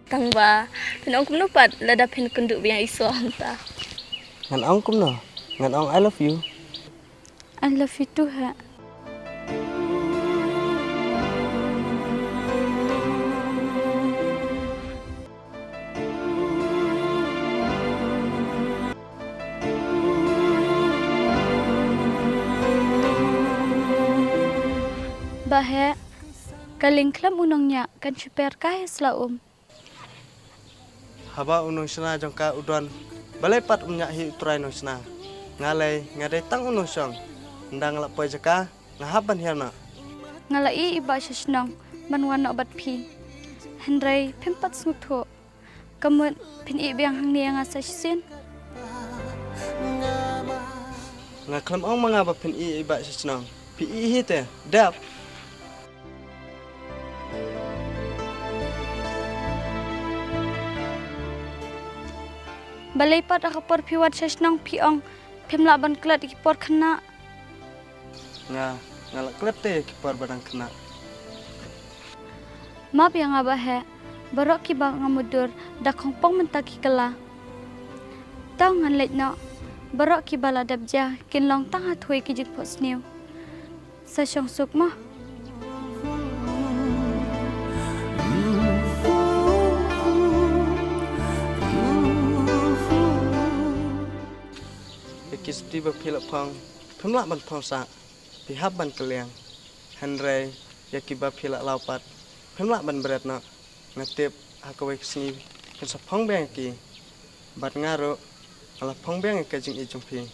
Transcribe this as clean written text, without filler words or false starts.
Tang ba, pinong kum nupat lada pin kunduk biang iso ta. Ngan ong kum no. Ngan ong I love you. I love you too ha. Bahe, kaling klam unongnya kan super kaya selaum. Haba unong sena jongka udon. Balai pat umnya hi utrai no sena. Ngalai ngadai tang unong song. Ndang la poi jaka ngahaban hiana. Ngalai iba sisnong manwan obat pi. Hendrai pimpat sngutho. Kamut pin ibiang hang niang asa sin. Ngaklam ong mangaba pin iba sisnong. Pi hi te dap. Balai pat akapor piwat sisnong piong pimlaban klat ikipor kena. Ngalak klet te kipar badang kena. Map yang abahe, barok ki bang ngamudur da kongpong mentaki kela. Tau ngan leit no, barok ki bala dabja kinlong tang hathui ki jit pos new. Sa syong suk mo. Kis tiba pilak pang. Pemlak ban pang sa. Pihab ban keliang. Henry yakiba pilak laupat. Pemlak ban berat nak. Ngatip hakawai kesini. Kan sa pang beng ki. Bat ngaro. Ala pang beng ke jing ijung pi.